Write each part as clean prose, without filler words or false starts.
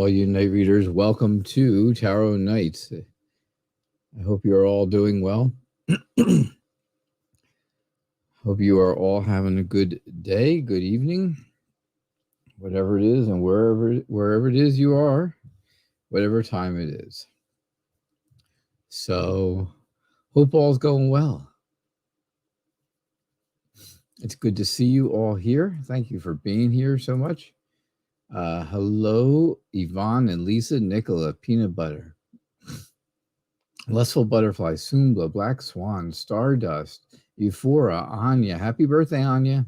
all you night readers. Welcome to Tarot Nights. I hope you're all doing well. Hope you are all having a good day, good evening, whatever it is, and wherever it is you are, whatever time it is. So, hope all's going well. It's good to see you all here. Thank you for being here so much. Hello, Yvonne and Lisa, Nicola, Peanut Butter, Lustful Butterfly, Sumbla, Black Swan, Stardust, Euphora, Anya. Happy birthday, Anya.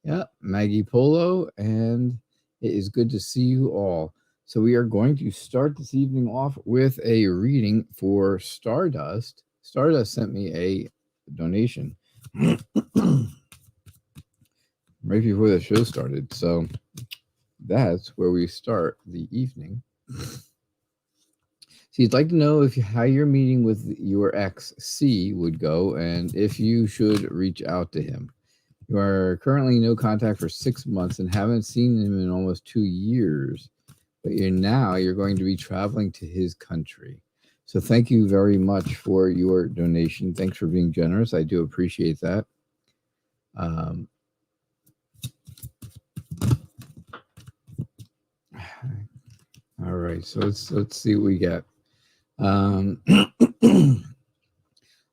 Yeah, Maggie Polo, and it is good to see you all. So we are going to start this evening off with a reading for Stardust. Stardust sent me a donation right before the show started, so that's where we start the evening. So you'd like to know how your meeting with your ex C would go and if you should reach out to him. You are currently in no contact for 6 months and haven't seen him in almost 2 years. But you're going to be traveling to his country. So thank you very much for your donation. Thanks for being generous. I do appreciate that. All right, so let's see what we get. I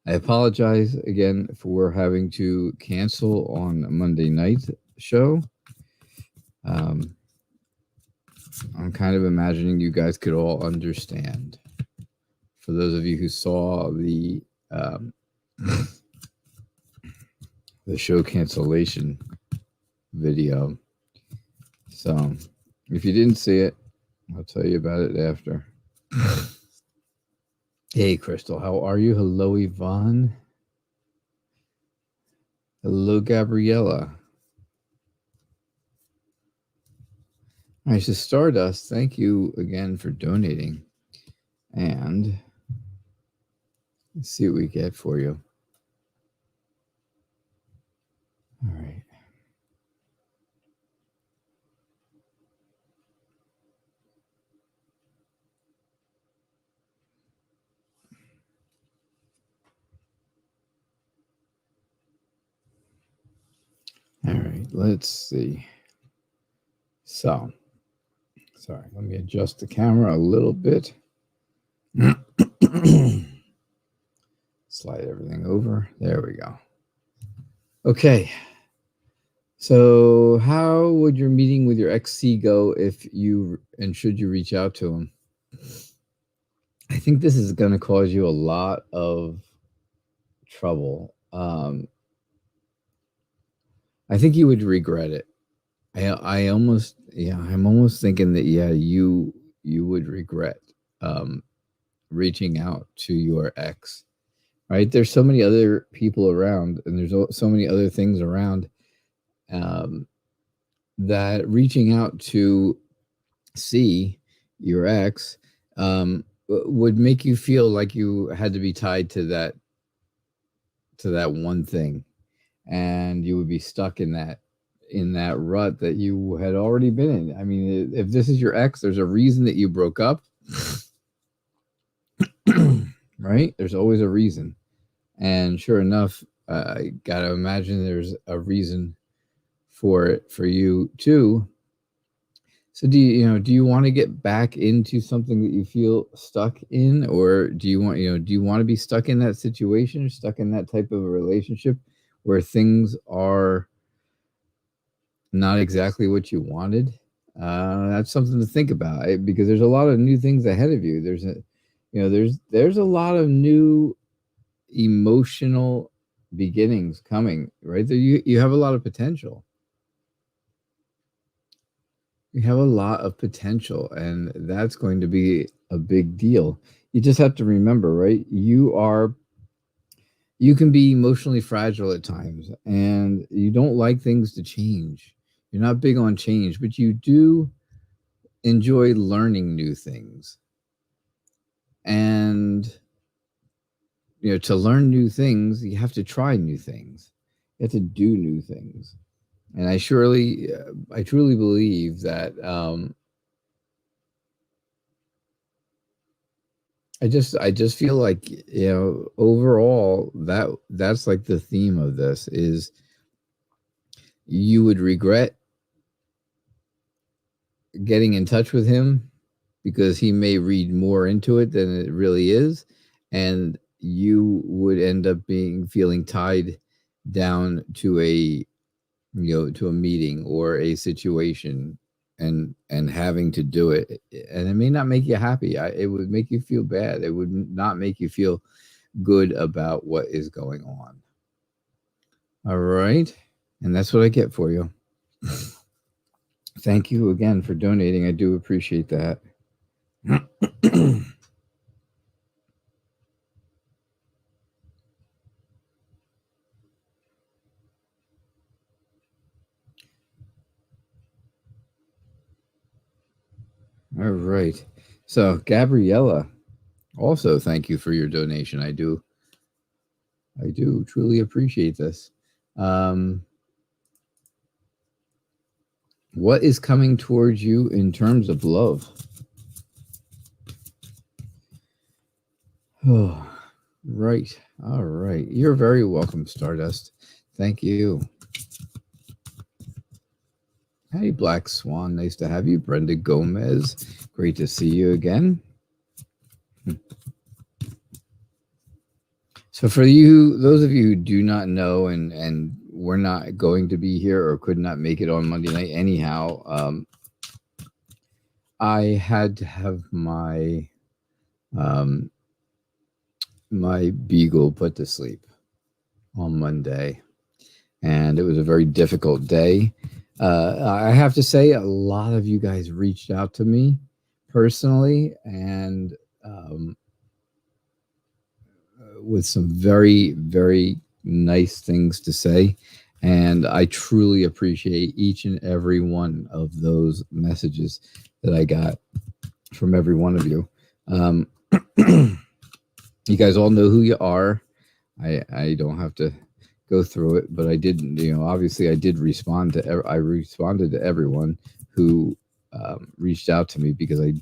apologize again for having to cancel on Monday night show. I'm kind of imagining you guys could all understand. For those of you who saw the show cancellation video. So if you didn't see it, I'll tell you about it after. Hey, Crystal, how are you? Hello, Yvonne. Hello, Gabriella. All right, so Stardust, thank you again for donating. And let's see what we get for you. All right. All right, let's see. So, sorry, let me adjust the camera a little bit. Slide everything over. There we go. Okay. So, how would your meeting with your ex-C go should you reach out to him? I think this is going to cause you a lot of trouble. I think you would regret it. I'm almost thinking that you would regret reaching out to your ex. Right? There's so many other people around, and there's so many other things around that reaching out to see your ex would make you feel like you had to be tied to that one thing, and you would be stuck in that rut that you had already been in. I mean, if this is your ex, there's a reason that you broke up. Right? There's always a reason. And sure enough, I got to imagine there's a reason for it for you too. So do you want to get back into something that you feel stuck in, or do you want to be stuck in that situation or stuck in that type of a relationship where things are not exactly what you wanted? That's something to think about, because there's a lot of new things ahead of you. There's a lot of new emotional beginnings coming, right? You have a lot of potential. You have a lot of potential, and that's going to be a big deal. You just have to remember, right? You can be emotionally fragile at times, and you don't like things to change. You're not big on change, but you do enjoy learning new things. And to learn new things, you have to try new things. You have to do new things. And I truly believe that I just feel like, overall that's like the theme of this is you would regret getting in touch with him because he may read more into it than it really is, and you would end up feeling tied down to to a meeting or a situation, and having to do it, and it may not make you happy. It would make you feel bad. It would not make you feel good about what is going on. All right, and that's what I get for you. Thank you again for donating. I do appreciate that. All right. So, Gabriella, also thank you for your donation. I do truly appreciate this. What is coming towards you in terms of love? Oh, right. All right. You're very welcome, Stardust. Thank you. Hey, Black Swan. Nice to have you. Brenda Gomez. Great to see you again. So for you, those of you who do not know and were not going to be here or could not make it on Monday night anyhow, I had to have my my beagle put to sleep on Monday, and it was a very difficult day. I have to say, a lot of you guys reached out to me personally, and with some very, very nice things to say. And I truly appreciate each and every one of those messages that I got from every one of you. You guys all know who you are. I don't have to go through it, but I did, obviously I did respond to, I responded to everyone who reached out to me because I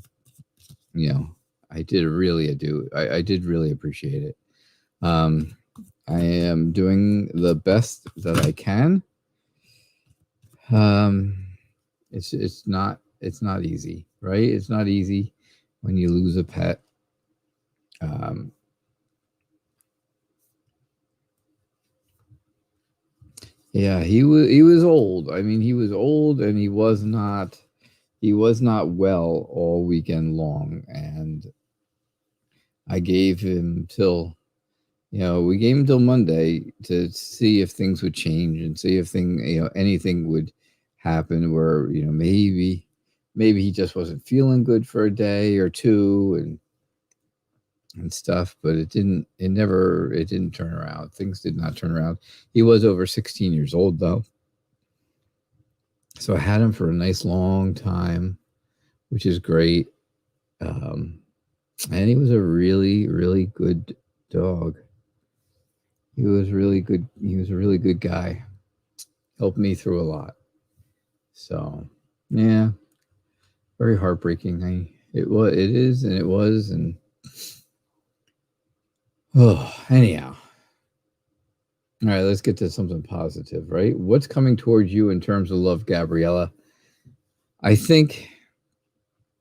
did really appreciate it. I am doing the best that I can. It's not easy, right? It's not easy when you lose a pet. Yeah, he was old. I mean, he was old, and he was not well all weekend long, and I gave him till we gave him till Monday to see if things would change and see if anything would happen where maybe he just wasn't feeling good for a day or two and stuff, but it didn't turn around. Things did not turn around. He was over 16 years old though, so I had him for a nice long time, which is great. And he was a really, really good dog. He was really good. He was a really good guy. Helped me through a lot. So, yeah, very heartbreaking. It is, and it was, and anyhow. All right, let's get to something positive, right? What's coming towards you in terms of love, Gabriella? I think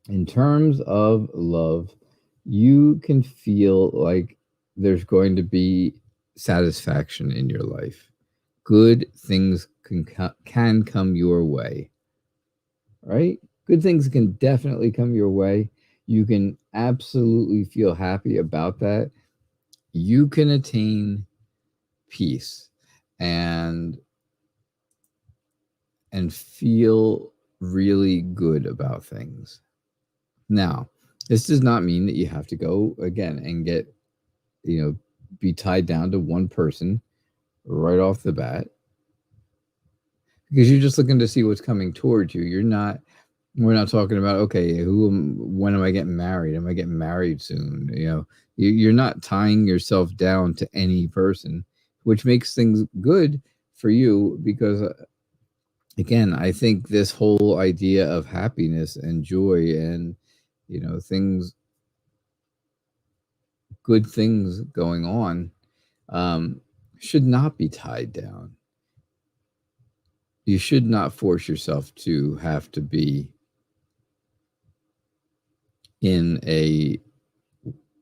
in terms of love, you can feel like there's going to be satisfaction in your life. Good things can come your way, right? Good things can definitely come your way. You can absolutely feel happy about that. You can attain peace and feel really good about things. Now, this does not mean that you have to go again and get, be tied down to one person right off the bat, because you're just looking to see what's coming towards you. We're not talking about, okay, when am I getting married? Am I getting married soon? You're not tying yourself down to any person, which makes things good for you because, again, I think this whole idea of happiness and joy and, things good things going on, should not be tied down. You should not force yourself to have to be in a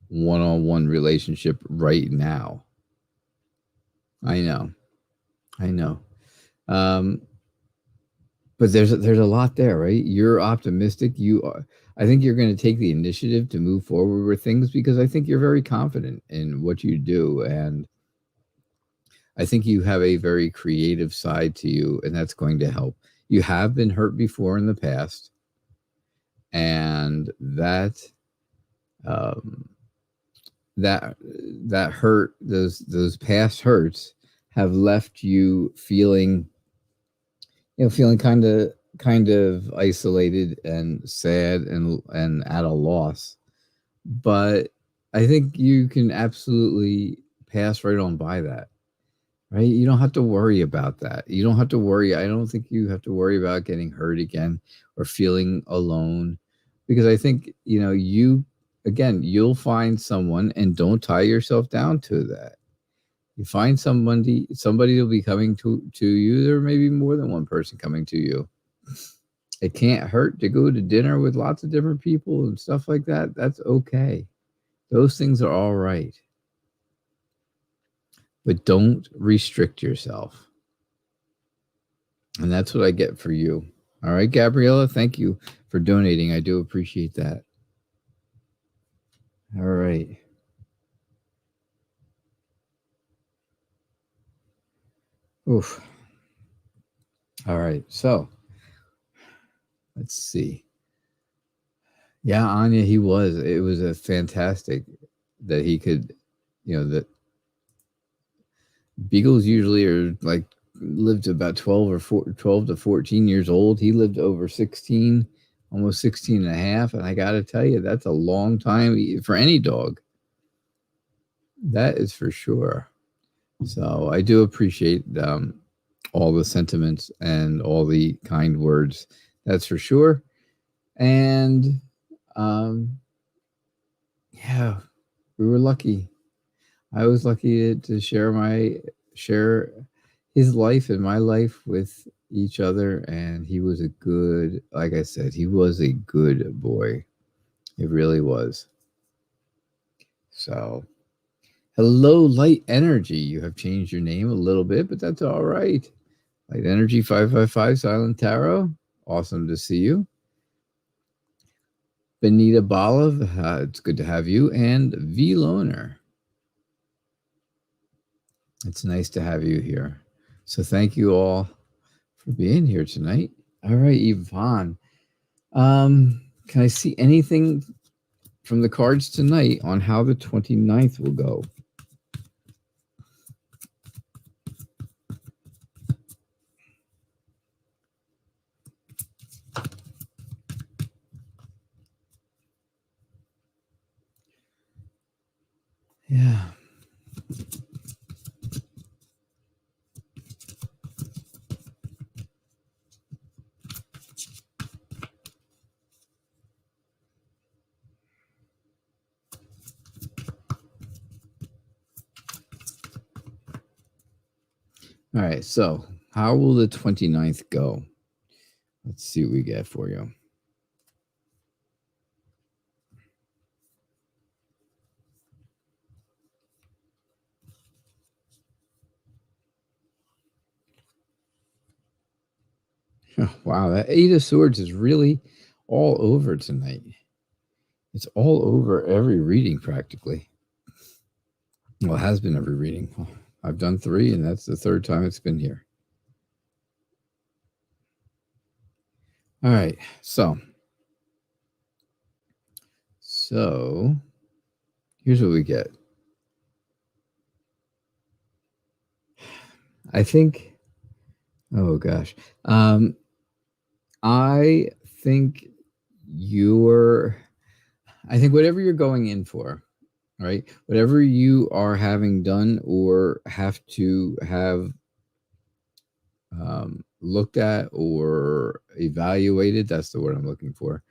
one-on-one relationship right now. I know. But there's a lot there, right? You're optimistic. I think you're going to take the initiative to move forward with things because I think you're very confident in what you do. And I think you have a very creative side to you, and that's going to help. You have been hurt before in the past, and that hurt, those past hurts have left you feeling kind of isolated and sad and at a loss. But I think you can absolutely pass right on by that. Right? You don't have to worry about that. You don't have to worry. I don't think you have to worry about getting hurt again or feeling alone, because I think, you'll find someone, and don't tie yourself down to that. You find somebody will be coming to you. There may be more than one person coming to you. It can't hurt to go to dinner with lots of different people and stuff like that. That's okay. Those things are all right. But don't restrict yourself. And that's what I get for you. All right, Gabriella, thank you for donating. I do appreciate that. All right. Oof. All right, so let's see. Yeah, Anya, it was a fantastic that he could, that beagles usually are like lived about 12 to 14 years old. He lived over 16, almost 16 and a half. And I got to tell you, that's a long time for any dog. That is for sure. So I do appreciate all the sentiments and all the kind words. That's for sure. And yeah, we were lucky. I was lucky to share his life and my life with each other. And he was like I said, he was a good boy. It really was. So, hello, Light Energy. You have changed your name a little bit, but that's all right. Light Energy 555 Silent Tarot. Awesome to see you. Benita Balav, it's good to have you. And V Loner. It's nice to have you here. So thank you all for being here tonight. All right, Yvonne. Can I see anything from the cards tonight on how the 29th will go? Yeah. All right, so how will the 29th go? Let's see what we get for you. Oh, wow, that 8 of Swords is really all over tonight. It's all over every reading practically. Well, it has been every reading. I've done 3, and that's the 3rd time it's been here. All right, so here's what we get. I think, oh gosh, I think whatever you're going in for, right? Whatever you are having done or have to have looked at or evaluated, that's the word I'm looking for.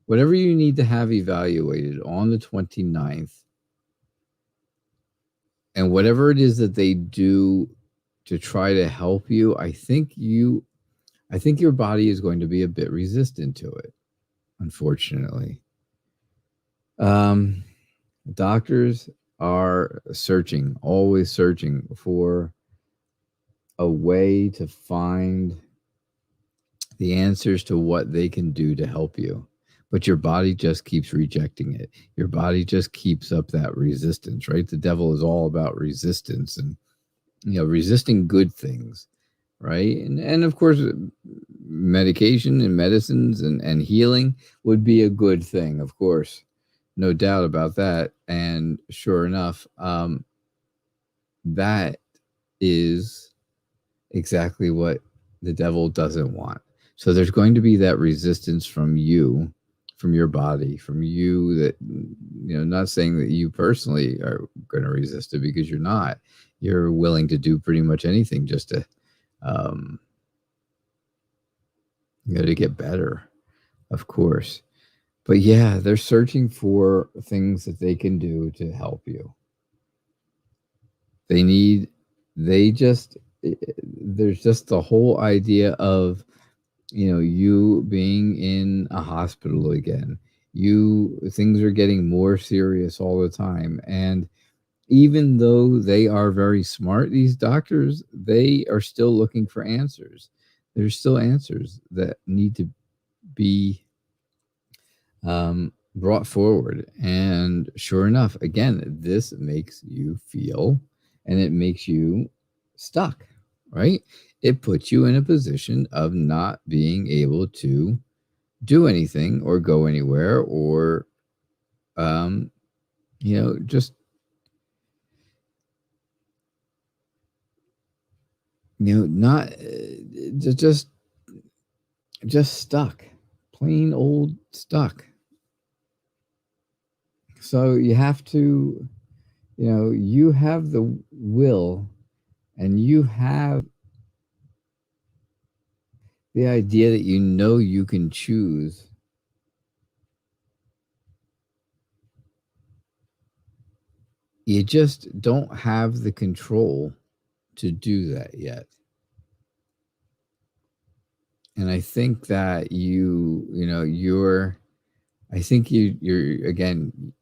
Whatever you need to have evaluated on the 29th, And whatever it is that they do to try to help you, I think your body is going to be a bit resistant to it, unfortunately. Doctors are searching, always searching for a way to find the answers to what they can do to help you. But your body just keeps rejecting it. Your body just keeps up that resistance, right? The devil is all about resistance and, resisting good things, right? And of course, medication and medicines and healing would be a good thing, of course. No doubt about that. And sure enough, that is exactly what the devil doesn't want. So there's going to be that resistance from you, from your body, from you that, not saying that you personally are going to resist it, because you're not. You're willing to do pretty much anything just to, to get better, of course. But yeah, they're searching for things that they can do to help you. There's just the whole idea of, you being in a hospital again. Things are getting more serious all the time. And even though they are very smart, these doctors, they are still looking for answers. There's still answers that need to be brought forward. And sure enough, again, this makes you feel, and it makes you stuck, right? It puts you in a position of not being able to do anything or go anywhere, or, just, not just stuck, plain old stuck. So you have to, you have the will, and you have the idea that you can choose. You just don't have the control to do that yet. And I think that you're again,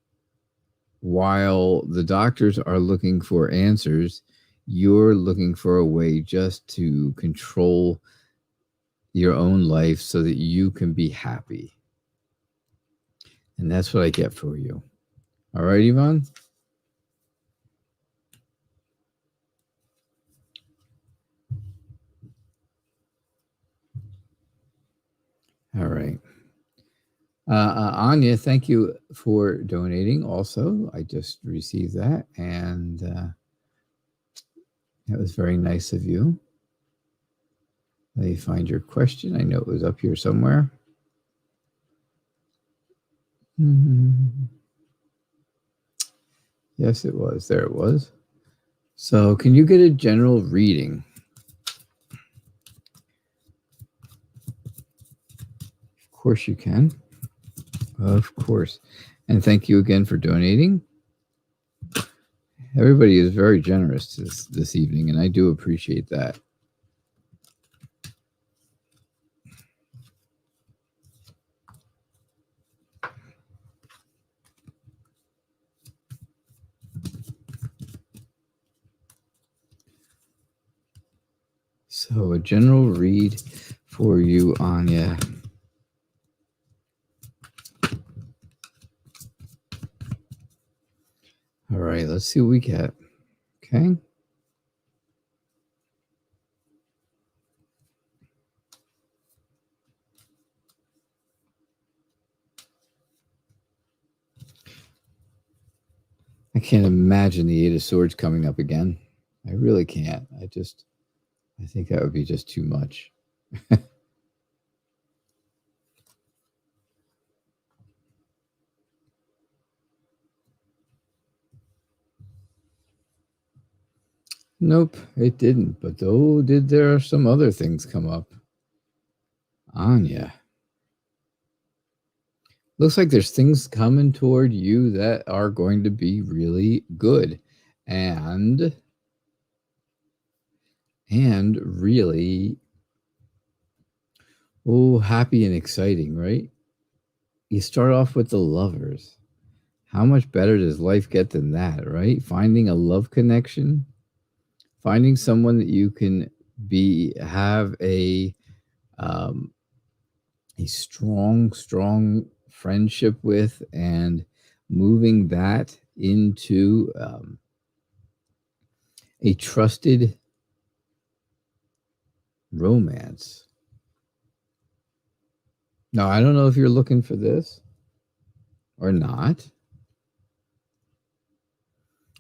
while the doctors are looking for answers, you're looking for a way just to control your own life so that you can be happy. And that's what I get for you. All right, Yvonne? All right. Anya, thank you for donating also. I just received that, and that was very nice of you. Let me find your question. I know it was up here somewhere. Mm-hmm. Yes, it was. There it was. So can you get a general reading? Of course you can. Of course. And thank you again for donating. Everybody is very generous this evening, and I do appreciate that. So a general read for you, Anya. All right, let's see what we get. Okay. I can't imagine the Eight of Swords coming up again. I really can't. I think that would be just too much. Nope, it didn't. But did there some other things come up? Anya. Looks like there's things coming toward you that are going to be really good. and really, happy and exciting, right? You start off with the Lovers. How much better does life get than that, right? Finding a love connection, finding someone that you can have a strong friendship with, and moving that into a trusted romance. Now, I don't know if you're looking for this or not,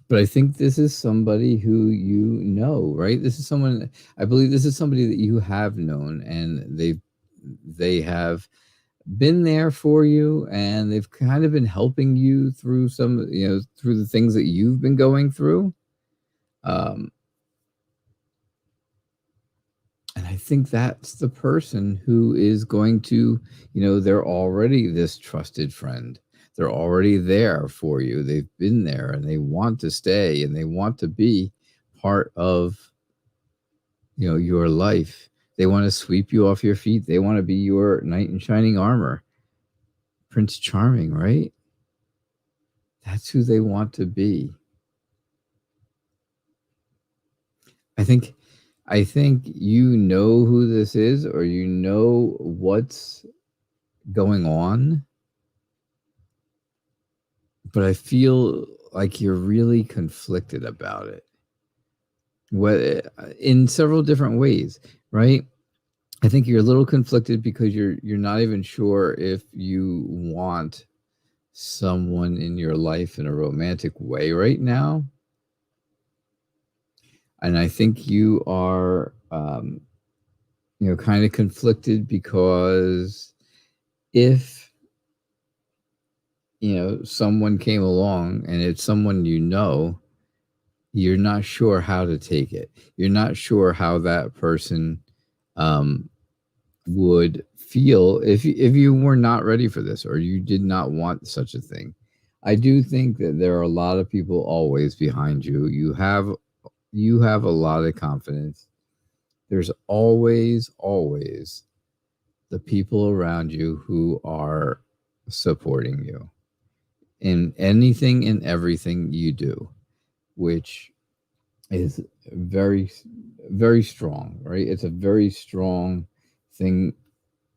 but I think this is somebody who you know, right? This is someone, I believe this is somebody that you have known, and they have been there for you, and they've kind of been helping you through through the things that you've been going through. And I think that's the person who is going to, they're already this trusted friend. They're already there for you. They've been there, and they want to stay, and they want to be part of, your life. They want to sweep you off your feet. They want to be your knight in shining armor. Prince Charming, right? That's who they want to be. I think you know who this is, or you know what's going on, but I feel like you're really conflicted about it. In several different ways, right? I think you're a little conflicted because you're not even sure if you want someone in your life in a romantic way right now. And I think you are, kind of conflicted because if, someone came along and it's someone you're not sure how to take it. You're not sure how that person would feel if you were not ready for this, or you did not want such a thing. I do think that there are a lot of people always behind you. You have a lot of confidence. There's always the people around you who are supporting you in anything and everything you do, which is very, very strong, right? It's a very strong thing.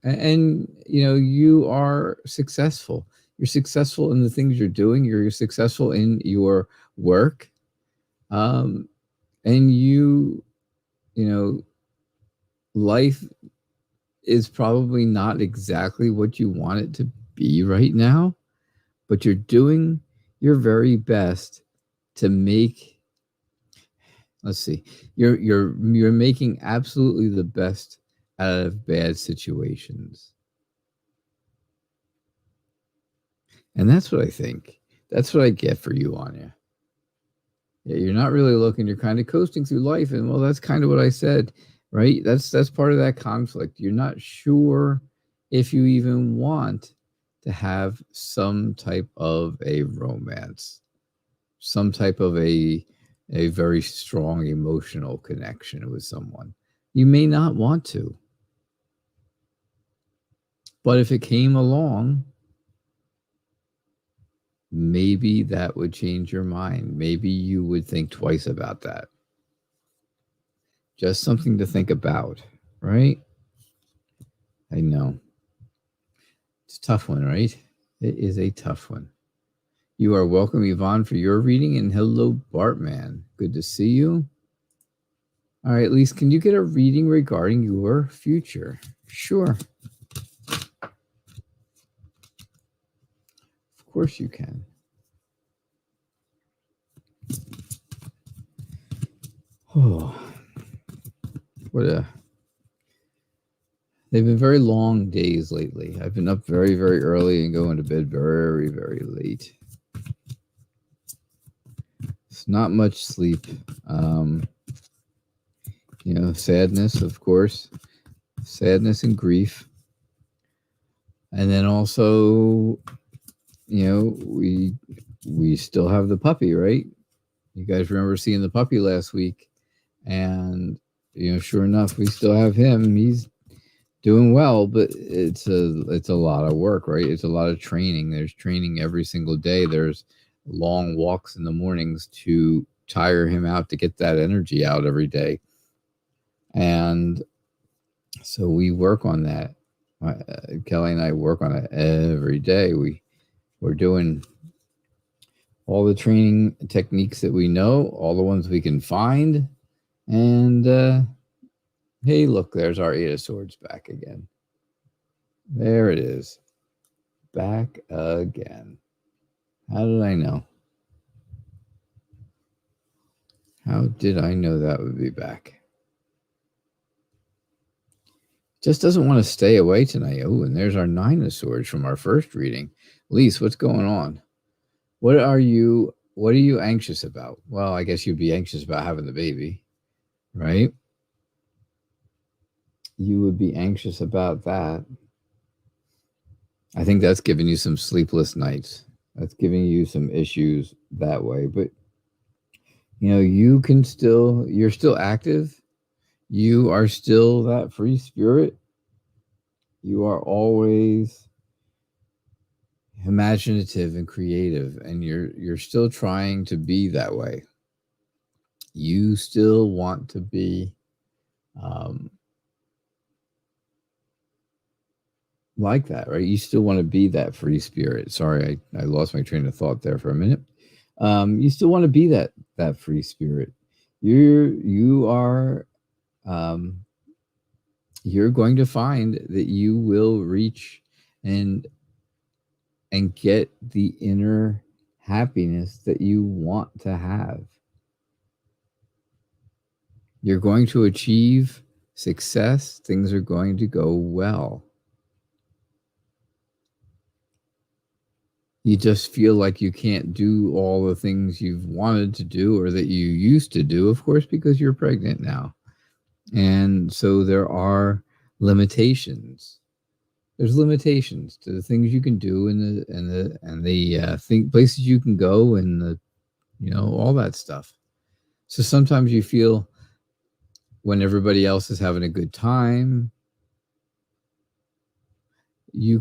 And you are successful. You're successful in the things you're doing. You're successful in your work. And life is probably not exactly what you want it to be right now, but you're doing your very best to make, let's see, you're making absolutely the best out of bad situations. And that's what I think. That's what I get for you, Anya. Yeah, you're not really looking. You're kind of coasting through life, and well, that's kind of what I said, right? That's part of that conflict. You're not sure if you even want to have some type of a romance, some type of a very strong emotional connection with someone. You may not want to, but if it came along, maybe that would change your mind. Maybe you would think twice about that. Just something to think about, right? I know. It's a tough one, right? It is a tough one. You are welcome, Yvonne, for your reading, and hello, Bartman. Good to see you. All right, Lise, can you get a reading regarding your future? Sure. Of course you can. Oh, they've been very long days lately. I've been up very, very early and going to bed very, very late. It's not much sleep. Sadness, of course. Sadness and grief. And then also, we still have the puppy, right? You guys remember seeing the puppy last week, and sure enough, we still have him. He's doing well, but it's a lot of work, right? It's a lot of training. There's training every single day. There's long walks in the mornings to tire him out, to get that energy out every day. And so we work on that. Kelly and I work on it every day. We're doing all the training techniques that we know, all the ones we can find. And hey, look, there's our Eight of Swords back again. There it is. Back again. How did I know? How did I know that would be back? Just doesn't want to stay away tonight. Oh, and there's our Nine of Swords from our first reading. Lise, what's going on? What are you anxious about? Well, I guess you'd be anxious about having the baby, right? You would be anxious about that. I think that's giving you some sleepless nights. That's giving you some issues that way. But, you're still active. You are still that free spirit. You are always imaginative and creative, and you're still trying to be that way. You still want to be like that, right? You still want to be that free spirit. Sorry, I lost my train of thought there for a minute. You still want to be that free spirit. You are you're going to find that you will reach and get the inner happiness that you want to have. You're going to achieve success. Things are going to go well. You just feel like you can't do all the things you've wanted to do or that you used to do, of course, because you're pregnant now. And so there are limitations. There's limitations to the things you can do and the places you can go and all that stuff. So sometimes you feel when everybody else is having a good time, you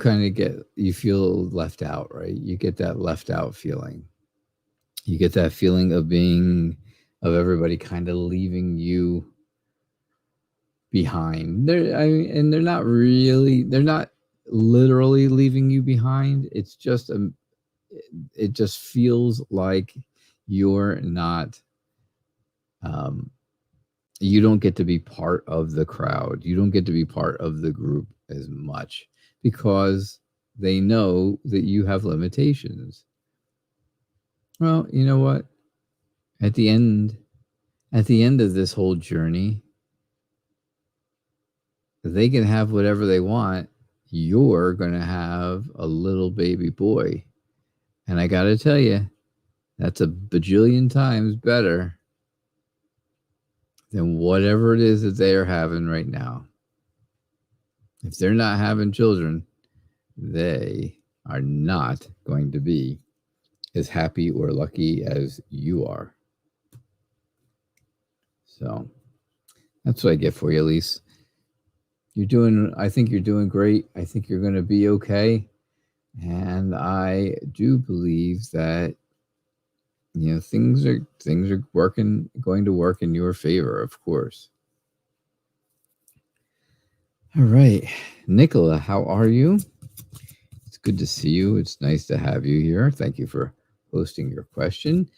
feel left out, right? You get that left out feeling. You get that feeling of everybody kind of leaving you behind. They're not literally leaving you behind. It's just it just feels like you're not you don't get to be part of the crowd. You don't get to be part of the group as much because they know that you have limitations. Well, you know what? At the end of this whole journey, they can have whatever they want. You're going to have a little baby boy. And I got to tell you, that's a bajillion times better than whatever it is that they are having right now. If they're not having children, they are not going to be as happy or lucky as you are. So that's what I get for you, Elise. I think you're doing great. I think you're going to be okay. And I do believe that, things are going to work in your favor, of course. All right. Nicola, how are you? It's good to see you. It's nice to have you here. Thank you for posting your question.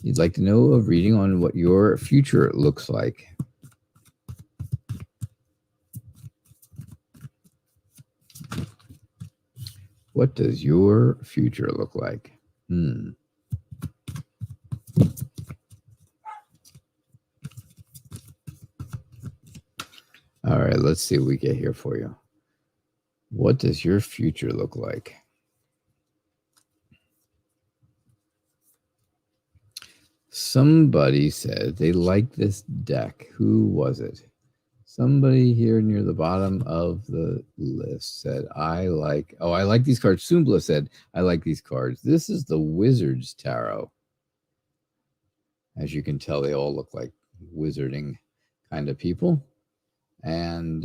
You'd like to know a reading on what your future looks like. What does your future look like? All right, let's see what we get here for you. What does your future look like? Somebody said they like this deck. Who was it? Somebody here near the bottom of the list said, I like these cards. Sumbla said, I like these cards. This is the Wizard's Tarot. As you can tell, they all look like wizarding kind of people. And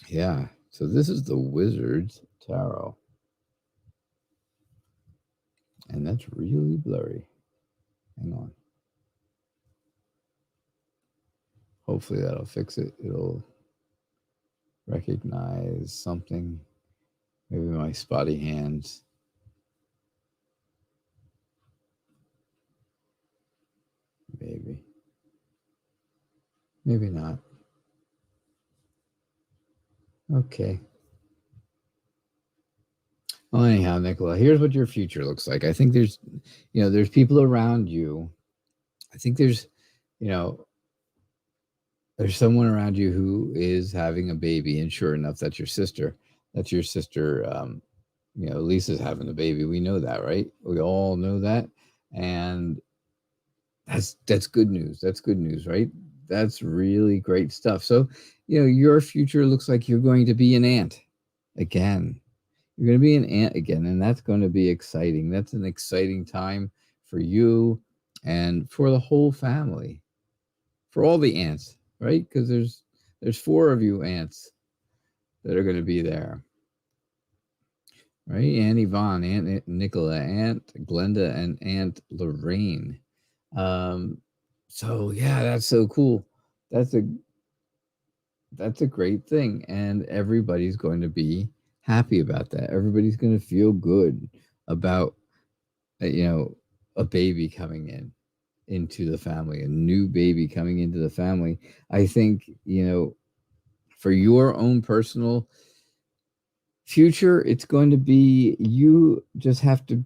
yeah, so this is the Wizard's Tarot. And that's really blurry. Hang on. Hopefully that'll fix it. It'll recognize something. Maybe my spotty hands. Maybe. Maybe not. Okay. Well, anyhow, Nicola, here's what your future looks like. I think there's, there's people around you. I think there's, there's someone around you who is having a baby, and sure enough, that's your sister. That's your sister. Lisa's having a baby. We know that, right? We all know that, and that's good news. That's good news, right? That's really great stuff. So, your future looks like you're going to be an aunt again. You're going to be an aunt again, and that's going to be exciting. That's an exciting time for you and for the whole family, for all the aunts, right? Because there's 4 of you aunts that are going to be there, right? Aunt Yvonne, Aunt Nicola, Aunt Glenda, and Aunt Lorraine. So yeah, that's so cool. That's a great thing, and everybody's going to be happy about that. Everybody's going to feel good about a baby coming into the family, a new baby coming into the family. I think, for your own personal future, it's going to be, you have to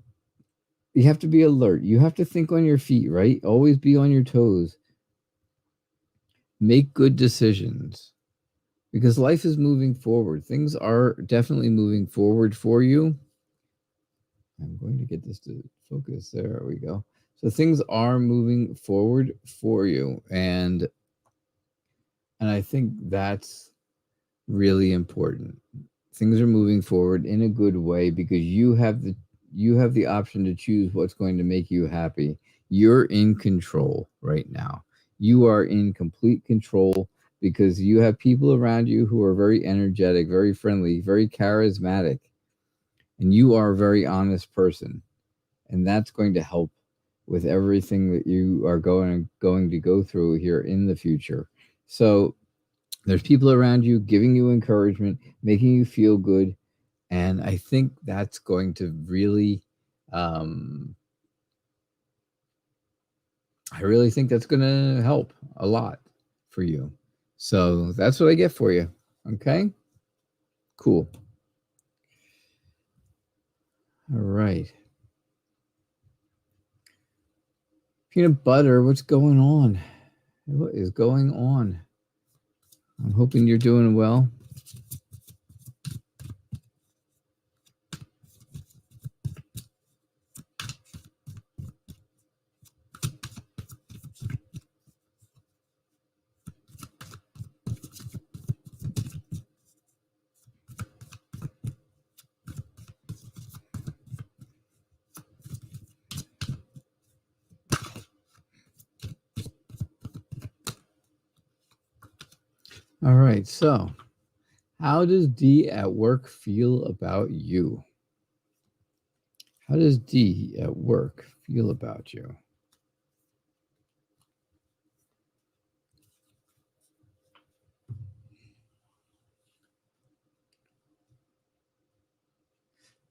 be alert. You have to think on your feet, right? Always be on your toes. Make good decisions, because life is moving forward. Things are definitely moving forward for you. I'm going to get this to focus. There we go. So things are moving forward for you. And I think that's really important. Things are moving forward in a good way, because you have the option to choose what's going to make you happy. You're in control right now. You are in complete control, because you have people around you who are very energetic, very friendly, very charismatic, and you are a very honest person. And that's going to help with everything that you are going to go through here in the future. So there's people around you giving you encouragement, making you feel good. And I think that's going to really, I really think that's going to help a lot for you. So that's what I get for you. Okay? Cool. All right. Peanut butter, what's going on? What is going on? I'm hoping you're doing well. All right, so how does D at work feel about you? How does D at work feel about you?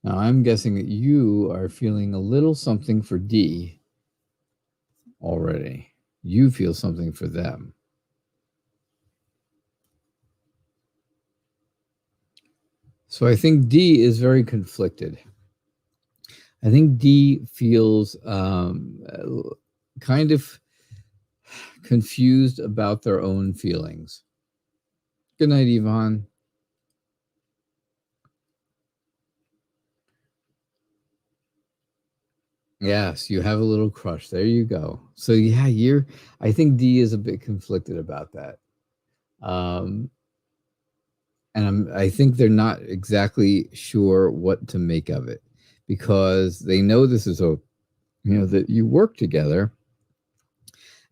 Now, I'm guessing that you are feeling a little something for D already. You feel something for them. So I think D is very conflicted. I think D feels kind of confused about their own feelings. Good night, Yvonne. Yes, you have a little crush. There you go. So yeah, I think D is a bit conflicted about that. And I think they're not exactly sure what to make of it, because they know this is a that you work together.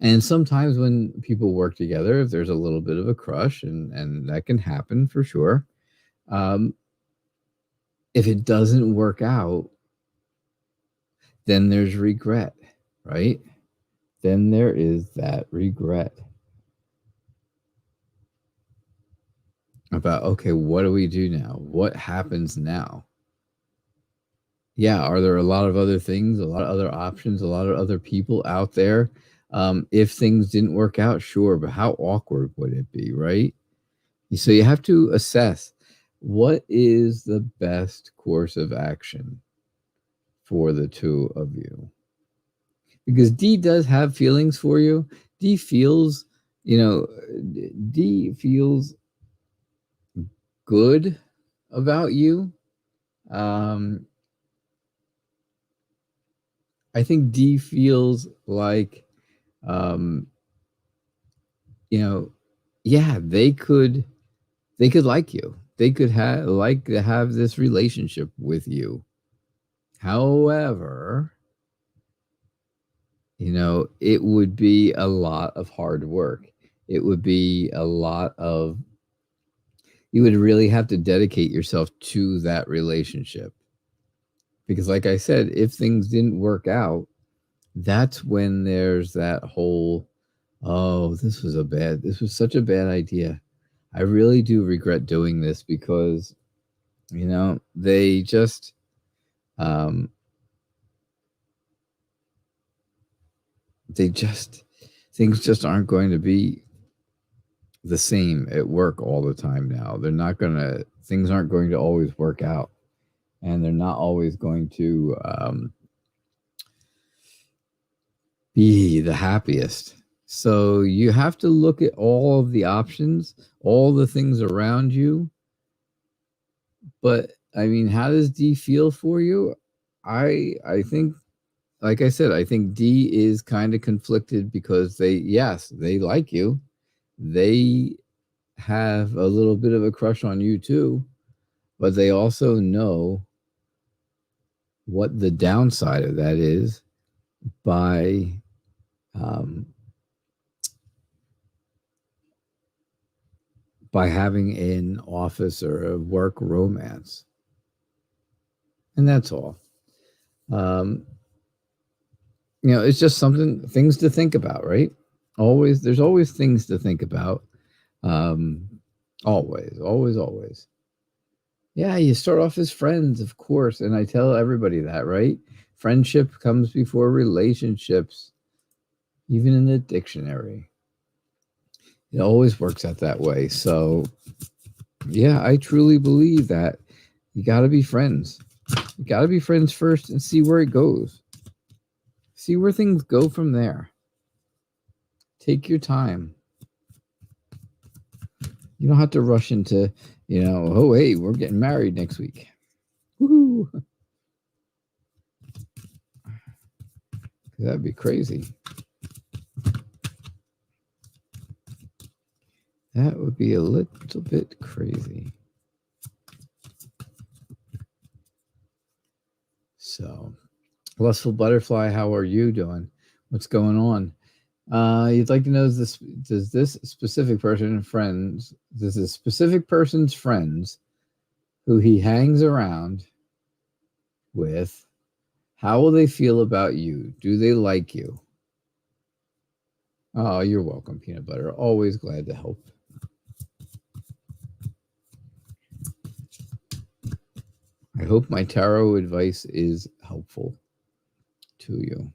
And sometimes when people work together, if there's a little bit of a crush, and that can happen for sure, if it doesn't work out, then there's regret, right? Then there is that regret about, okay, what do we do now? What happens now? Yeah, are there a lot of other things, a lot of other options, a lot of other people out there? If things didn't work out, sure, but how awkward would it be, right? So you have to assess, what is the best course of action for the two of you? Because D does have feelings for you. D feels, D feels good about you. I think D feels like, yeah, they could like you. They could like to have this relationship with you. However, it would be a lot of hard work. It would be a lot of, you would really have to dedicate yourself to that relationship. Because like I said, if things didn't work out, that's when there's that whole, oh, this was such a bad idea. I really do regret doing this, because, they just, things just aren't going to be the same at work all the time now. Things aren't going to always work out, and they're not always going to be the happiest. So you have to look at all of the options, all the things around you. But I mean, how does D feel for you? I think, like I said, I think D is kind of conflicted, because they like you. They have a little bit of a crush on you too, but they also know what the downside of that is by having an office or a work romance. And that's all. It's just things to think about, right? There's always things to think about. Always, always, always. Yeah, you start off as friends, of course. And I tell everybody that, right? Friendship comes before relationships, even in the dictionary. It always works out that way. So, yeah, I truly believe that you got to be friends. You got to be friends first and see where it goes. See where things go from there. Take your time. You don't have to rush into, oh, hey, we're getting married next week. Woohoo! That'd be crazy. That would be a little bit crazy. So, Lustful Butterfly, how are you doing? What's going on? You'd like to know, does this specific person's friends who he hangs around with, how will they feel about you? Do they like you? Oh, you're welcome, Peanut Butter. Always glad to help. I hope my tarot advice is helpful to you.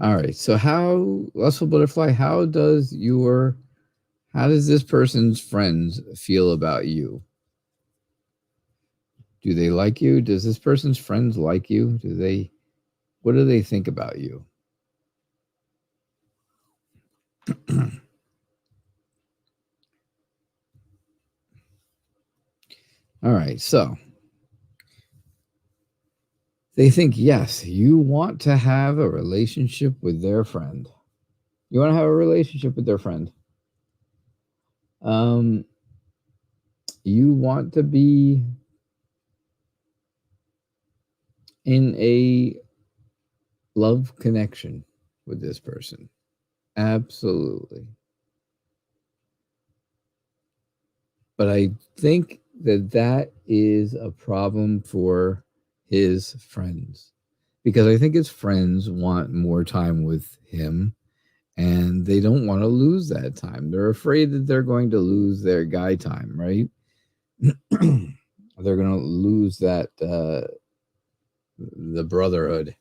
All right. So Lustful Butterfly, how does this person's friends feel about you? Do they like you? Does this person's friends like you? What do they think about you? All right. So they think, yes, you want to have a relationship with their friend. You want to have a relationship with their friend. You want to be in a love connection with this person. Absolutely. But I think that is a problem for his friends, because I think his friends want more time with him and they don't want to lose that time. They're afraid that they're going to lose their guy time, right? They're going to lose that, the brotherhood.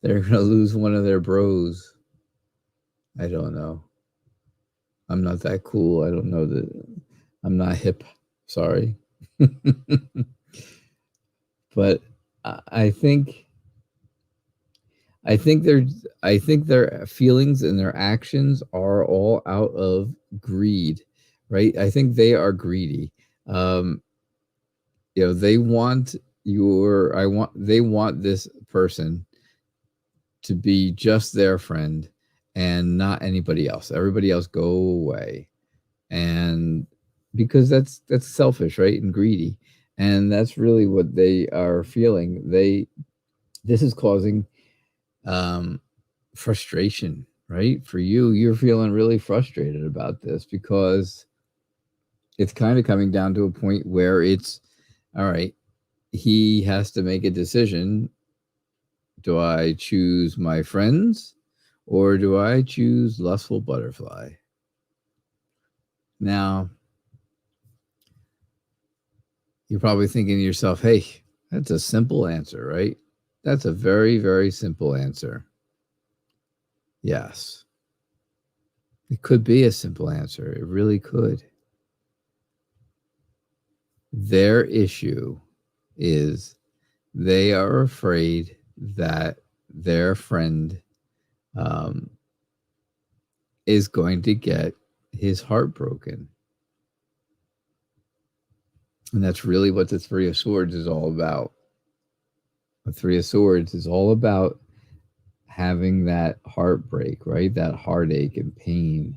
They're going to lose one of their bros. I don't know. I'm not that cool. I don't know that. I'm not hip. Sorry. But I think their feelings and their actions are all out of greed, right? I think they are greedy. They want they want this person to be just their friend and not anybody else. Everybody else go away. And because that's selfish, right? And greedy. And that's really what they are feeling. This is causing frustration, right? For you, you're feeling really frustrated about this because it's kind of coming down to a point where it's all right. He has to make a decision. Do I choose my friends or do I choose lustful butterfly? Now, you're probably thinking to yourself, hey, that's a simple answer, right? That's a very, very simple answer. Yes. It could be a simple answer. It really could. Their issue is they are afraid that their friend is going to get his heart broken. And that's really what the Three of Swords is all about. The Three of Swords is all about having that heartbreak, right? That heartache and pain.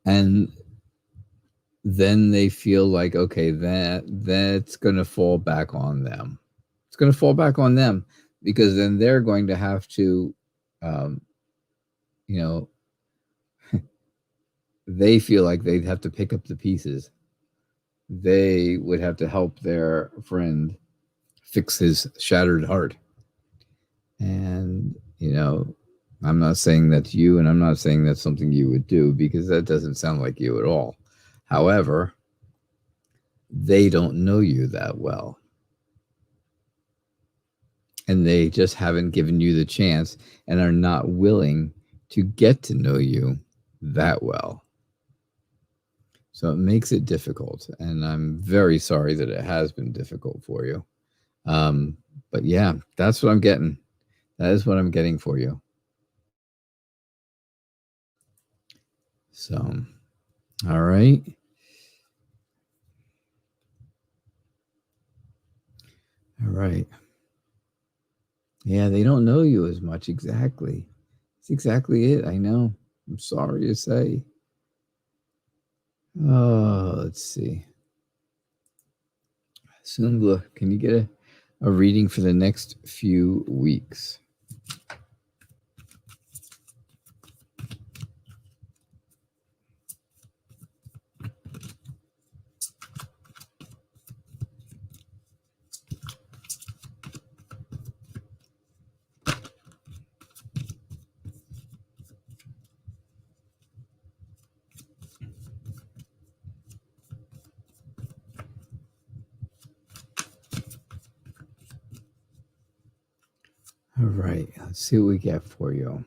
And then they feel like, okay, that's going to fall back on them. It's going to fall back on them because then they're going to have to, they feel like they'd have to pick up the pieces. They would have to help their friend fix his shattered heart. And, I'm not saying that's you, and I'm not saying that's something you would do because that doesn't sound like you at all. However, they don't know you that well. And they just haven't given you the chance and are not willing to get to know you that well. So it makes it difficult. And I'm very sorry that it has been difficult for you. But yeah, that's what I'm getting. That is what I'm getting for you. So, all right. All right. Yeah, they don't know you as much. Exactly. That's exactly it. I know. I'm sorry to say. Oh, let's see. Sungla, can you get a reading for the next few weeks? All right, let's see what we get for you.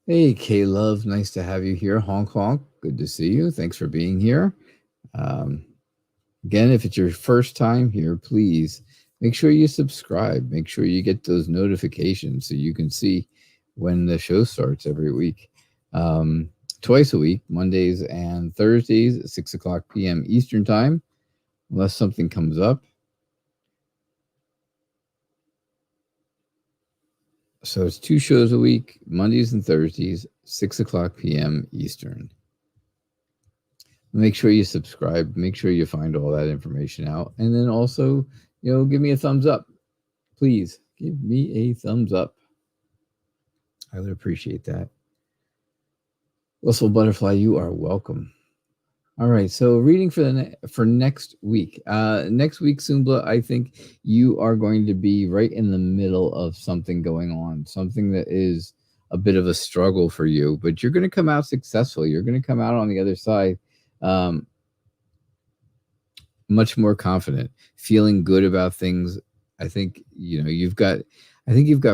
Hey, K-Love, nice to have you here. Honk, honk, good to see you. Thanks for being here. Again, if it's your first time here, please make sure you subscribe. Make sure you get those notifications so you can see when the show starts every week. Twice a week, Mondays and Thursdays at 6 o'clock p.m. Eastern Time, unless something comes up. So it's 2 shows a week, Mondays and Thursdays, 6 o'clock p.m. Eastern. Make sure you subscribe. Make sure you find all that information out. And then also, give me a thumbs up. Please give me a thumbs up. I would appreciate that. Blissful Butterfly, you are welcome. All right, so reading for next week. Next week, Sumbla, I think you are going to be right in the middle of something going on, something that is a bit of a struggle for you, but you're going to come out successful. You're going to come out on the other side much more confident, feeling good about things. I think you've got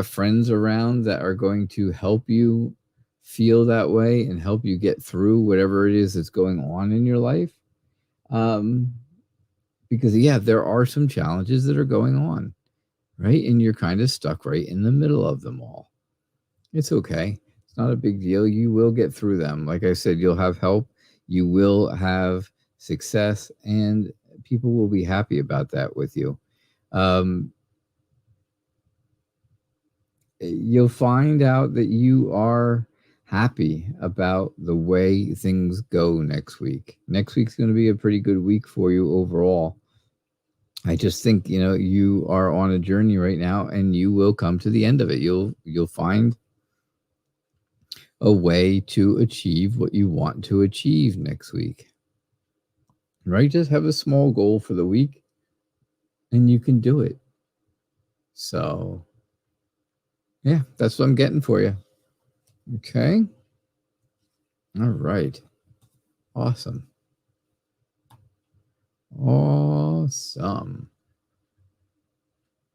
friends around that are going to help you feel that way and help you get through whatever it is that's going on in your life. Because there are some challenges that are going on, right? And you're kind of stuck right in the middle of them all. It's okay. It's not a big deal. You will get through them. Like I said, you'll have help. You will have success, and people will be happy about that with you. You'll find out that you are happy about the way things go next week. Next week's going to be a pretty good week for you overall. I just think, you are on a journey right now, and you will come to the end of it. You'll find a way to achieve what you want to achieve next week. Right? Just have a small goal for the week, and you can do it. So, yeah, that's what I'm getting for you. Okay. All right. Awesome. Awesome.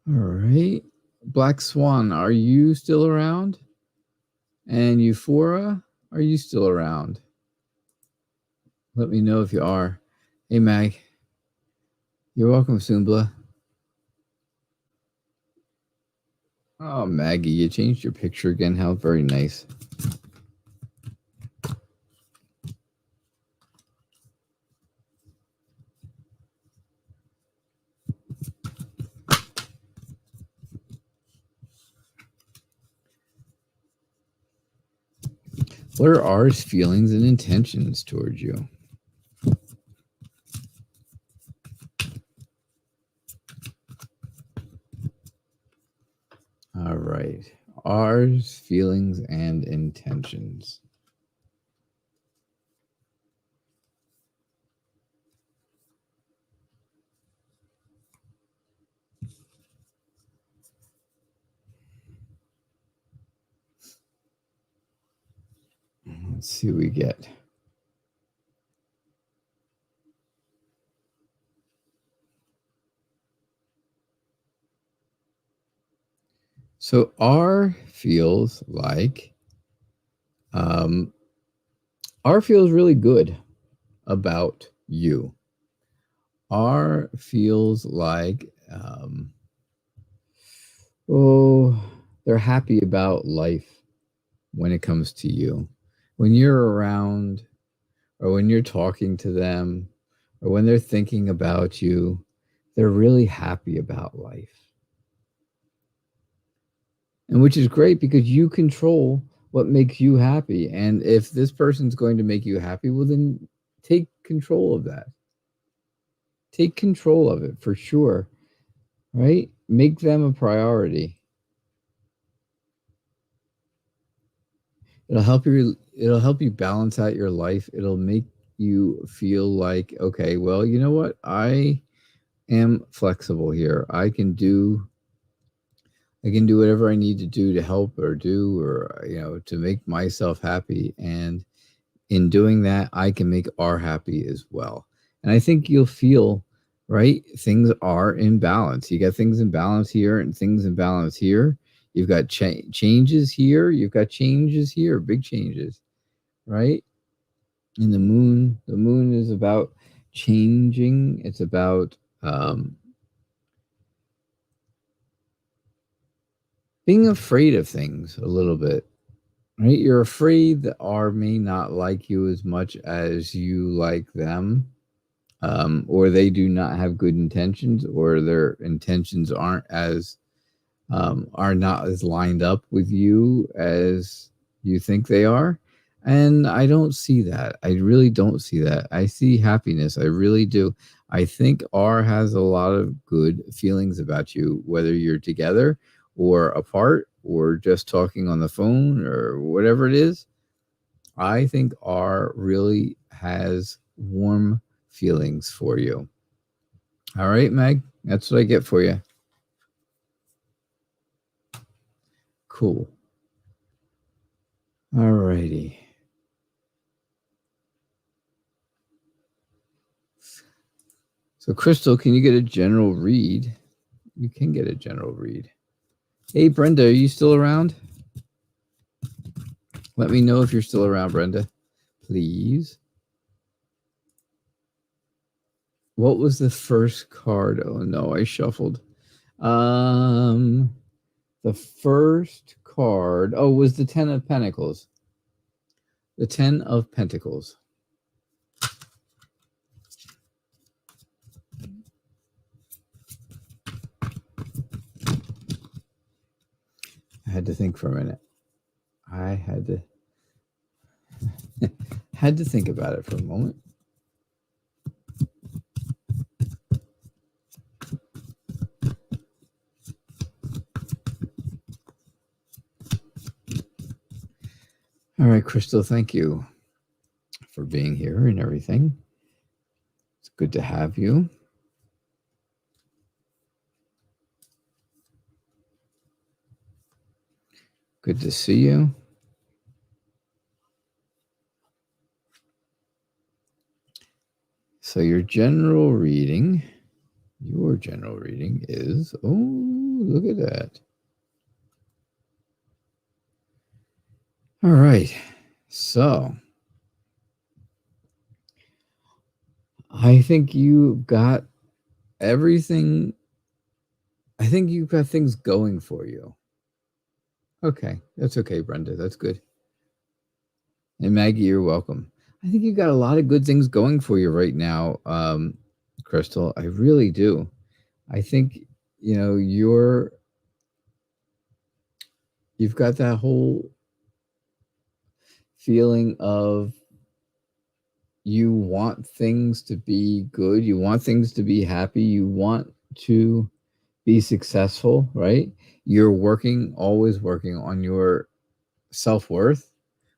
All right. Black Swan, are you still around? And Euphora, are you still around? Let me know if you are. Hey, Mag. You're welcome, Sumbla. Oh, Maggie, you changed your picture again. How very nice. What are R's feelings and intentions towards you? All right. R's feelings and intentions. Let's see what we get. So R feels like R feels really good about you. R feels like they're happy about life when it comes to you. When you're around, or when you're talking to them, or when they're thinking about you, they're really happy about life. And which is great, because you control what makes you happy. And if this person's going to make you happy, well, then take control of that. Take control of it for sure, right? Make them a priority. It'll help you balance out your life. It'll make you feel like, okay, well, you know what? I am flexible here. I can do whatever I need to do to help or to make myself happy. And in doing that, I can make R happy as well. And I think you'll feel, right, things are in balance. You got things in balance here and things in balance here. You've got changes here. You've got changes here, big changes, right? And the moon is about changing. It's about being afraid of things a little bit, right? You're afraid that R may not like you as much as you like them, or they do not have good intentions, or their intentions are not as lined up with you as you think they are. And I don't see that. I really don't see that. I see happiness. I really do. I think R has a lot of good feelings about you, whether you're together or apart or just talking on the phone or whatever it is. I think R really has warm feelings for you. All right, Meg, that's what I get for you. Cool. All righty. So, Crystal, can you get a general read? You can get a general read. Hey, Brenda, are you still around? Let me know if you're still around, Brenda, please. What was the first card? Oh, no, I shuffled. The first card, was the 10 of Pentacles. The 10 of Pentacles. I had to think for a minute. I had to think about it for a moment. All right, Crystal, thank you for being here and everything. It's good to have you. Good to see you. So your general reading is, look at that. All right. So I think you got everything. I think you've got things going for you. Okay. That's okay, Brenda. That's good. And Maggie, you're welcome. I think you got a lot of good things going for you right now, Crystal. I really do. I think, you've got that whole feeling of you want things to be good. You want things to be happy. You want to be successful, right? You're always working on your self-worth,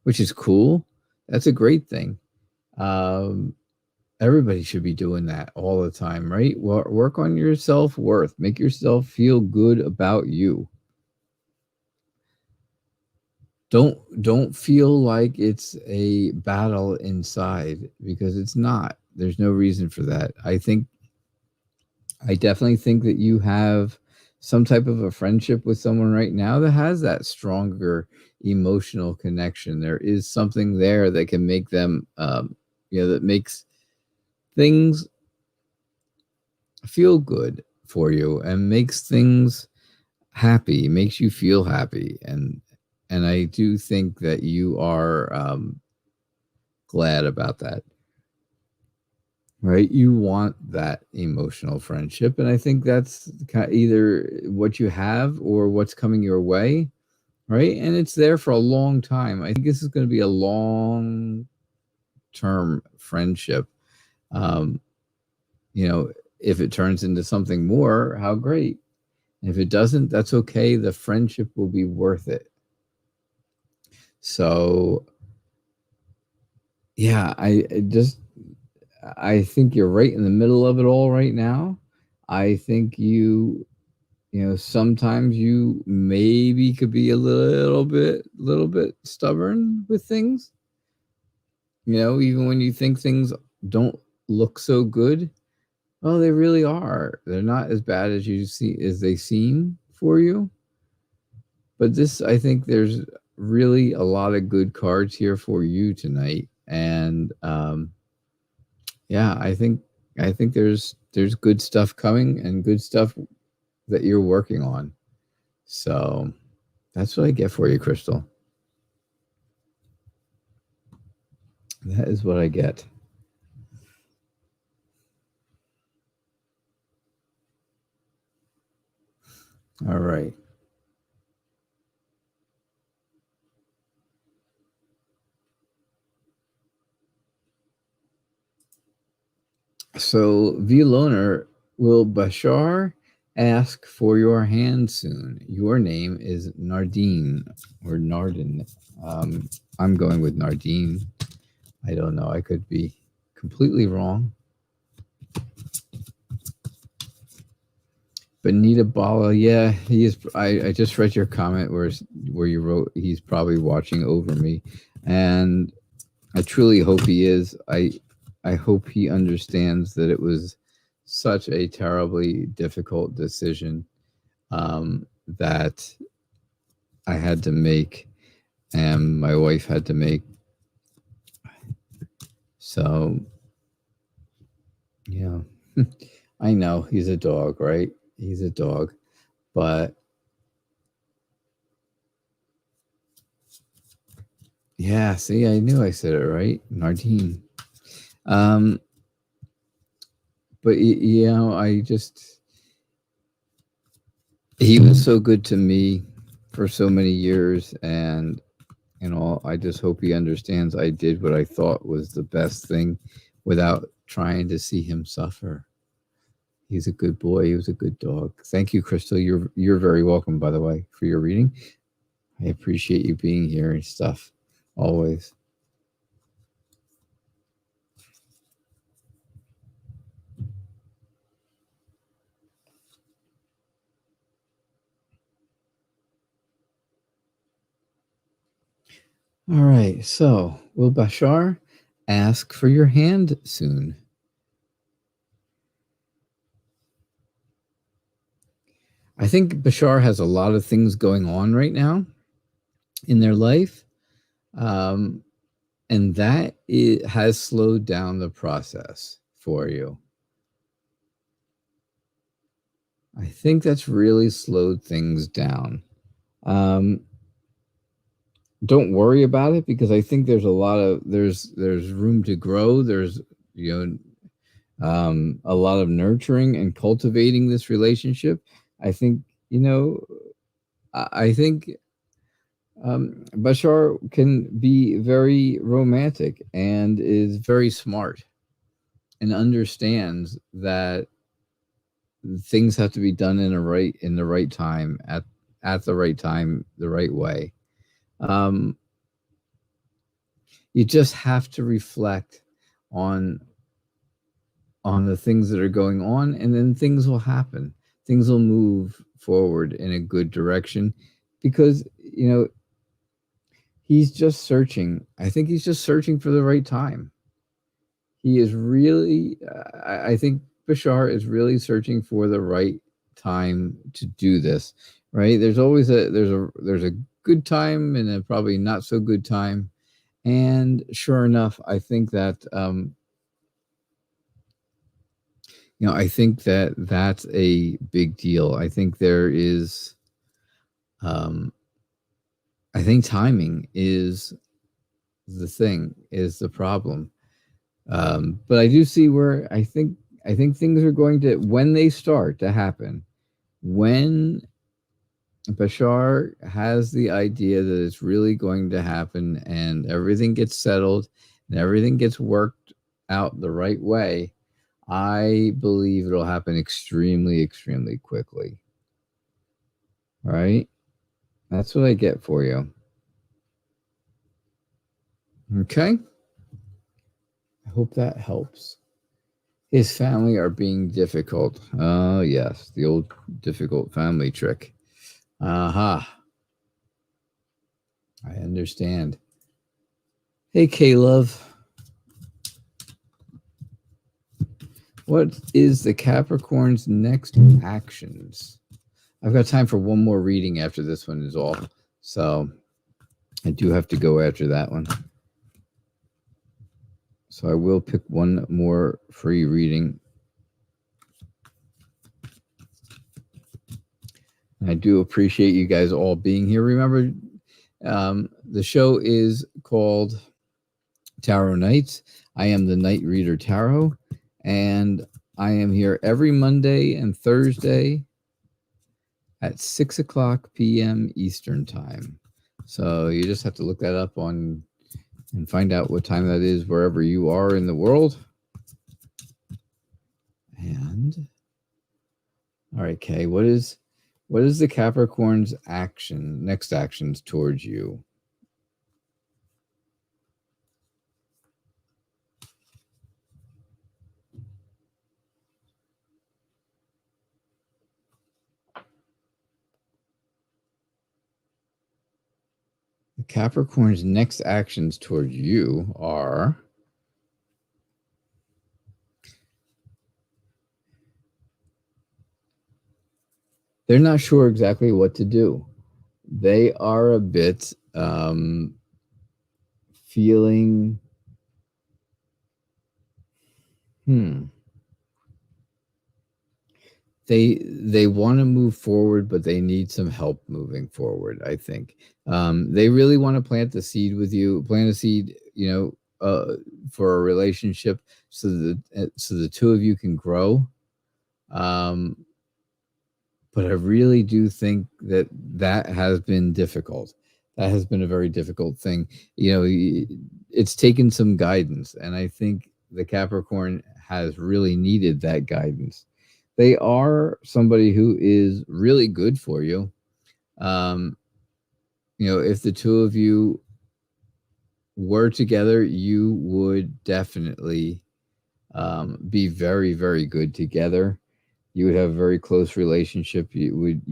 which is cool. That's a great thing. Everybody should be doing that all the time, right? Work on your self-worth. Make yourself feel good about you. Don't feel like it's a battle inside, because it's not. There's no reason for that. I definitely think that you have some type of a friendship with someone right now that has that stronger emotional connection. There is something there that can make them, that makes things feel good for you and makes things happy, makes you feel happy. And I do think that you are glad about that, right? You want that emotional friendship. And I think that's either what you have or what's coming your way, right? And it's there for a long time. I think this is going to be a long term friendship. Um, if it turns into something more, how great. If it doesn't, that's okay. The friendship will be worth it. So, yeah, I think you're right in the middle of it all right now. I think sometimes you maybe could be a little bit stubborn with things. Even when you think things don't look so good, well, they really are. They're not as bad as they seem for you. But I think there's really a lot of good cards here for you tonight. And yeah, I think there's good stuff coming and good stuff that you're working on. So that's what I get for you, Crystal. That is what I get. All right. So, Loner, will Bashar ask for your hand soon? Your name is Nardine or Nardin. I'm going with Nardine. I don't know. I could be completely wrong. Benita Bala, yeah, he is. I just read your comment where you wrote he's probably watching over me, and I truly hope he is. I hope he understands that it was such a terribly difficult decision that I had to make, and my wife had to make. So, yeah, I know he's a dog, right? He's a dog, but yeah, see, I knew I said it right, Nardine. But you know, he was so good to me for so many years, and I just hope he understands I did what I thought was the best thing without trying to see him suffer. He's a good boy. He was a good dog. Thank you, Crystal. You're very welcome, by the way, for your reading. I appreciate you being here and stuff always. All right. So, will Bashar ask for your hand soon? I think Bashar has a lot of things going on right now in their life. And that has slowed down the process for you. I think that's really slowed things down. Don't worry about it, because I think there's a lot of there's room to grow. There's a lot of nurturing and cultivating this relationship. I think I think Bashar can be very romantic and is very smart and understands that things have to be done in the right time, at the right time, the right way. You just have to reflect on the things that are going on, and then things will happen. Things will move forward in a good direction, because he's just searching. I think he's just searching for the right time. He is really, I think Bashar is really searching for the right time to do this, right? There's always there's a good time and a probably not so good time. And sure enough, I think that, I think that that's a big deal. I think there is, I think timing is the problem. But I do see where I think things are going to, when they start to happen, when Bashar has the idea that it's really going to happen and everything gets settled and everything gets worked out the right way, I believe it'll happen extremely, extremely quickly. All right? That's what I get for you. Okay? I hope that helps. His family are being difficult. Oh, yes, the old difficult family trick. Aha. I understand. Hey, K-Love. What is the Capricorn's next actions? I've got time for one more reading after this one is all. So I do have to go after that one. So I will pick one more free reading. I do appreciate you guys all being here. Remember, the show is called Tarot Nights. I am the Night Reader Tarot, and I am here every Monday and Thursday at 6 o'clock p.m. Eastern Time. So you just have to look that up on and find out what time that is wherever you are in the world. All right, Kay, what is the Capricorn's next actions towards you? The Capricorn's next actions towards you are they're not sure exactly what to do. They are a bit feeling they want to move forward, but they need some help moving forward. I think they really want to plant a seed, for a relationship, so the two of you can grow. But I really do think that has been difficult. That has been a very difficult thing. It's taken some guidance, and I think the Capricorn has really needed that guidance. They are somebody who is really good for you. If the two of you were together, you would definitely be very, very good together. You would have a very close relationship. You'd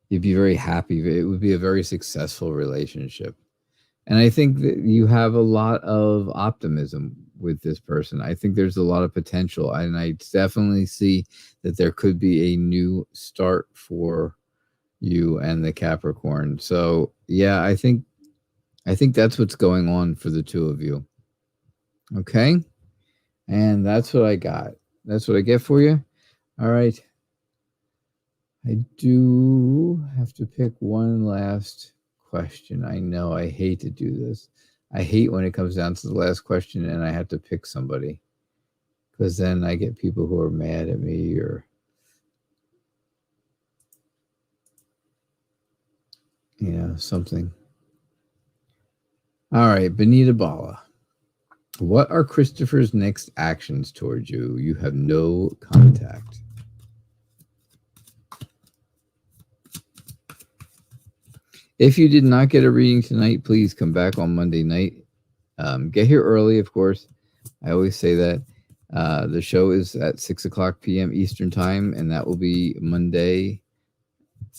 be very happy. It would be a very successful relationship. And I think that you have a lot of optimism with this person. I think there's a lot of potential, and I definitely see that there could be a new start for you and the Capricorn. So yeah, I think that's what's going on for the two of you. Okay. And that's what I got. That's what I get for you. All right. I do have to pick one last question. I know I hate to do this. I hate when it comes down to the last question and I have to pick somebody, because then I get people who are mad at me or something. All right, Benita Bala. What are Christopher's next actions towards you? You have no contact. If you did not get a reading tonight, please come back on Monday night. Get here early, of course. I always say that. The show is at 6 o'clock p.m. Eastern Time, and that will be Monday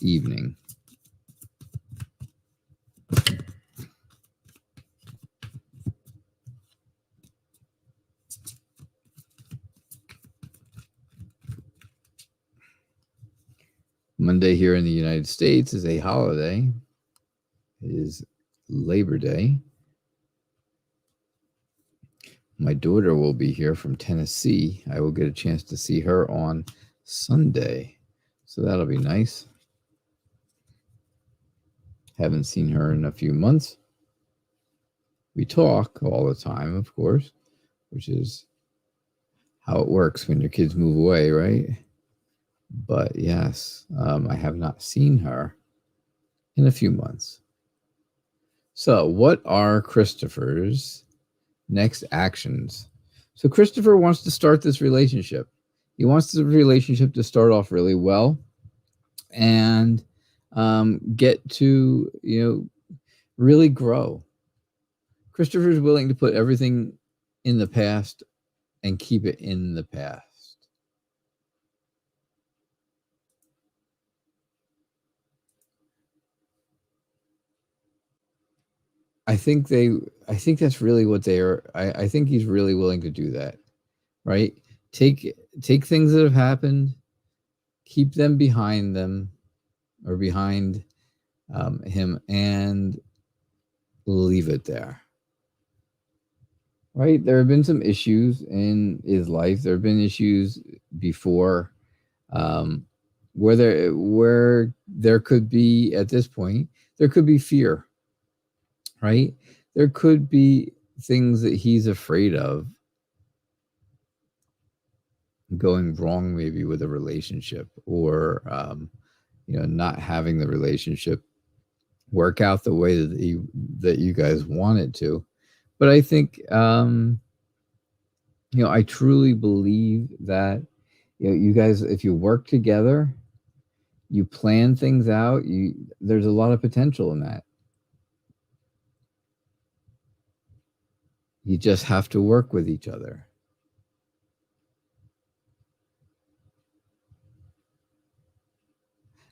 evening. Monday here in the United States is a holiday. It is Labor Day. My daughter will be here from Tennessee. I will get a chance to see her on Sunday. So that'll be nice. Haven't seen her in a few months. We talk all the time, of course, which is how it works when your kids move away, right? But yes, I have not seen her in a few months. So what are Christopher's next actions? So Christopher wants to start this relationship. He wants the relationship to start off really well and get to, really grow. Christopher is willing to put everything in the past and keep it in the past. I think that's really what they are. I think he's really willing to do that, right? Take things that have happened, keep them behind him, and leave it there. Right? There have been some issues in his life. There have been issues before, where there could be, at this point, there could be fear. Right? There could be things that he's afraid of going wrong, maybe with a relationship, or not having the relationship work out the way that you guys want it to. But I think I truly believe that, you guys, if you work together, you plan things out, there's a lot of potential in that. You just have to work with each other.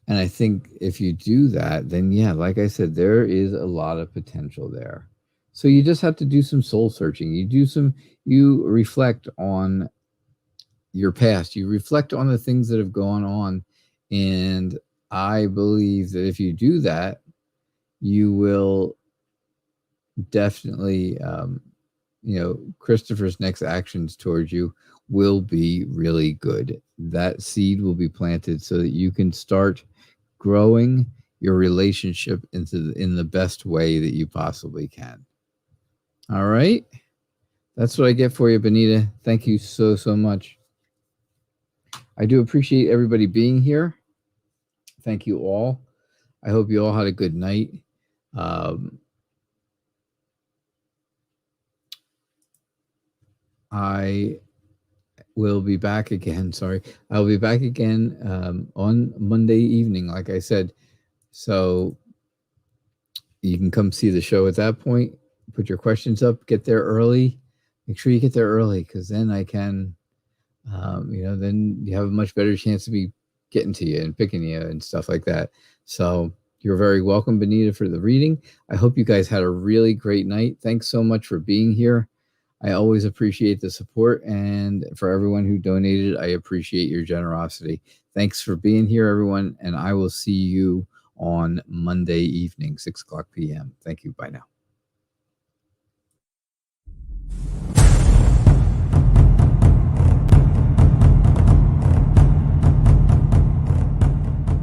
And I think if you do that, then yeah, like I said, there is a lot of potential there. So you just have to do some soul searching. You reflect on your past. You reflect on the things that have gone on. And I believe that if you do that, you will definitely, Christopher's next actions towards you will be really good. That seed will be planted so that you can start growing your relationship in the best way that you possibly can. All right. That's what I get for you, Benita. Thank you so, so much. I do appreciate everybody being here. Thank you all. I hope you all had a good night. I will be back again. Sorry. I'll be back again on Monday evening, like I said. So you can come see the show at that point. Put your questions up. Get there early. Make sure you get there early, because then I can, then you have a much better chance to be getting to you and picking you and stuff like that. So you're very welcome, Benita, for the reading. I hope you guys had a really great night. Thanks so much for being here. I always appreciate the support, and for everyone who donated, I appreciate your generosity. Thanks for being here, everyone, and I will see you on Monday evening, 6 o'clock p.m. Thank you. Bye now.